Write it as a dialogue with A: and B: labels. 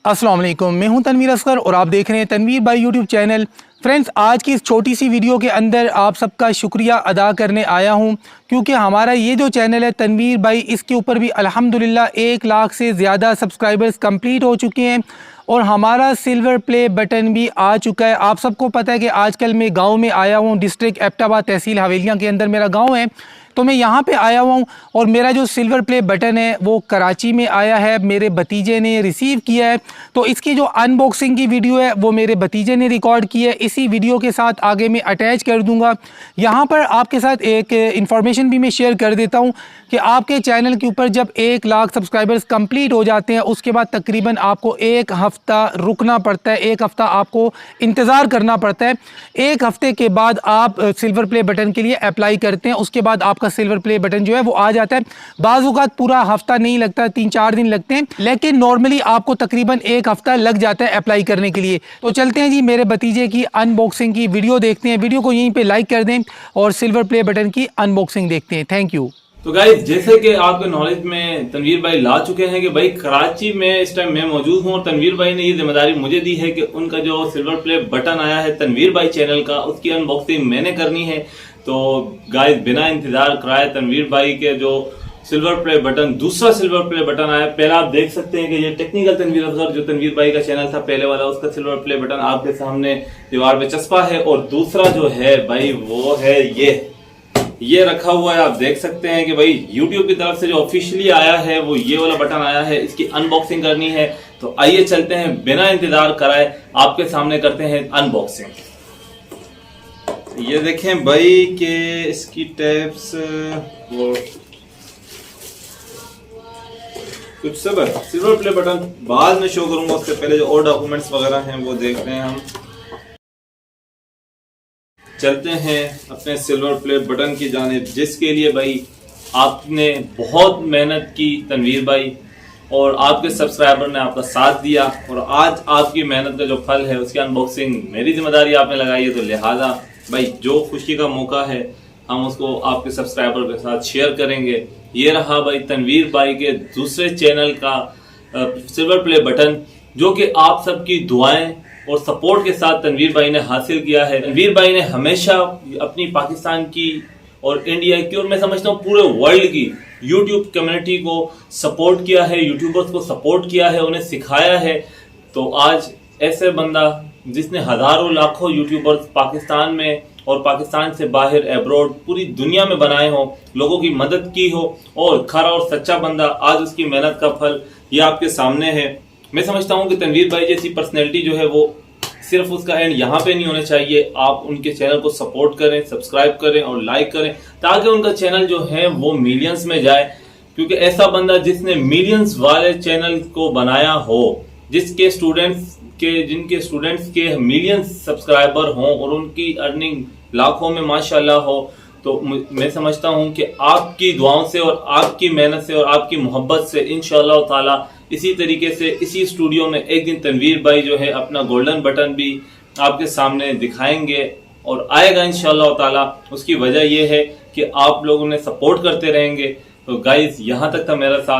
A: अस्सलाम वालेकुम, मैं हूं तनवीर असगर और आप देख रहे हैं तनवीर भाई यूट्यूब चैनल। फ्रेंड्स, आज की इस छोटी सी वीडियो के अंदर आप सबका शुक्रिया अदा करने आया हूं, क्योंकि हमारा ये जो चैनल है तनवीर भाई, इसके ऊपर भी अल्हम्दुलिल्लाह 1 लाख से ज़्यादा सब्सक्राइबर्स कंप्लीट हो चुके हैं और हमारा सिल्वर प्ले बटन भी आ चुका है। आप सबको पता है कि आजकल मैं गाँव में आया हूँ, डिस्ट्रिक्ट एबटाबाद तहसील हवेलियाँ के अंदर मेरा गाँव है, तो मैं यहाँ पे आया हुआ हूँ और मेरा जो सिल्वर प्ले बटन है वो कराची में आया है, मेरे भतीजे ने रिसीव किया है। तो इसकी जो अनबॉक्सिंग की वीडियो है वो मेरे भतीजे ने रिकॉर्ड की है, इसी वीडियो के साथ आगे मैं अटैच कर दूंगा। यहाँ पर आपके साथ एक इन्फॉर्मेशन भी मैं शेयर कर देता हूँ कि आपके चैनल के ऊपर जब 1 लाख सब्सक्राइबर्स कंप्लीट हो जाते हैं, उसके बाद तकरीबन आपको 1 हफ़्ता रुकना पड़ता है, 1 हफ़्ता आपको इंतज़ार करना पड़ता है। 1 हफ़्ते के बाद आप सिल्वर प्ले बटन के लिए अप्लाई करते हैं, उसके बाद आपका सिल्वर प्ले बटन जो है वो आ जाता है। बाज़-औक़ात पूरा हफ्ता नहीं लगता, 3-4 दिन लगते हैं, लेकिन नॉर्मली आपको तकरीबन 1 हफ्ता लग जाता है अप्लाई करने के लिए। तो चलते हैं जी, मेरे भतीजे की अनबॉक्सिंग की वीडियो देखते हैं। वीडियो को यहीं पे लाइक कर दें और सिल्वर प्ले बटन की अनबॉक्सिंग देखते हैं। Thank you.
B: तो गाइस, जैसे कि आपके नॉलेज में तनवीर भाई ला चुके हैं कि भाई कराची में इस टाइम मैं मौजूद हूं और तनवीर भाई ने ये जिम्मेदारी मुझे दी है कि उनका जो सिल्वर प्ले बटन आया है तनवीर भाई चैनल का, उसकी अनबॉक्सिंग मैंने करनी है। तो गाइस, बिना इंतजार कराए तनवीर भाई के जो सिल्वर प्ले बटन, दूसरा सिल्वर प्ले बटन आया। पहला आप देख सकते हैं कि ये टेक्निकल तनवीर असगर, जो तनवीर भाई का चैनल था पहले वाला, उसका सिल्वर प्ले बटन आपके सामने दीवार पे चस्पा है। और दूसरा जो है भाई वो है ये रखा हुआ है। आप देख सकते हैं कि भाई YouTube की तरफ से जो ऑफिशियली आया है वो ये वाला बटन आया है, इसकी अनबॉक्सिंग करनी है। तो आइए चलते हैं, बिना इंतजार कराए आपके सामने करते हैं अनबॉक्सिंग। ये देखें भाई कि इसकी टैप्स वो कुछ सब है। सिल्वर प्ले बटन बाद में शो करूंगा, उससे पहले जो और डॉक्यूमेंट्स वगैरह हैं वो देख रहे हैं हम। चलते हैं अपने सिल्वर प्ले बटन की जानिब, जिसके लिए भाई आपने बहुत मेहनत की तनवीर भाई, और आपके सब्सक्राइबर ने आपका साथ दिया, और आज आपकी मेहनत का जो फल है उसकी अनबॉक्सिंग मेरी जिम्मेदारी आपने लगाई है। तो लिहाजा भाई जो खुशी का मौका है हम उसको आपके सब्सक्राइबर के साथ शेयर करेंगे। ये रहा भाई तनवीर भाई के दूसरे चैनल का सिल्वर प्ले बटन, जो कि आप सबकी दुआएं और सपोर्ट के साथ तनवीर भाई ने हासिल किया है। तनवीर भाई ने हमेशा अपनी पाकिस्तान की और इंडिया की और मैं समझता हूँ पूरे वर्ल्ड की यूट्यूब कम्युनिटी को सपोर्ट किया है, यूट्यूबर्स को सपोर्ट किया है, उन्हें सिखाया है। तो आज ऐसे बंदा जिसने हजारों लाखों यूट्यूबर्स पाकिस्तान में और पाकिस्तान से बाहर एब्रॉड पूरी दुनिया में बनाए हो, लोगों की मदद की हो, और खरा और सच्चा बंदा, आज उसकी मेहनत का फल ये आपके सामने है। मैं समझता हूं कि तनवीर भाई जैसी पर्सनैलिटी जो है वो सिर्फ उसका एंड यहाँ पे नहीं होना चाहिए। आप उनके चैनल को सपोर्ट करें, सब्सक्राइब करें और लाइक करें, ताकि उनका चैनल जो है वो मिलियंस में जाए। क्योंकि ऐसा बंदा जिसने मिलियंस वाले चैनल को बनाया हो, जिनके स्टूडेंट्स के मिलियंस सब्सक्राइबर हों और उनकी अर्निंग लाखों में माशाल्लाह हो, तो मैं समझता हूं कि आपकी दुआओं से और आपकी मेहनत से और आपकी मोहब्बत से इंशाअल्लाह ताला इसी तरीके से इसी स्टूडियो में एक दिन तनवीर भाई जो है अपना गोल्डन बटन भी आपके सामने दिखाएंगे और आएगा इंशाअल्लाह ताला। उसकी वजह यह है कि आप लोग उन्हें सपोर्ट करते रहेंगे। तो गाइज, यहाँ तक था मेरा साथ।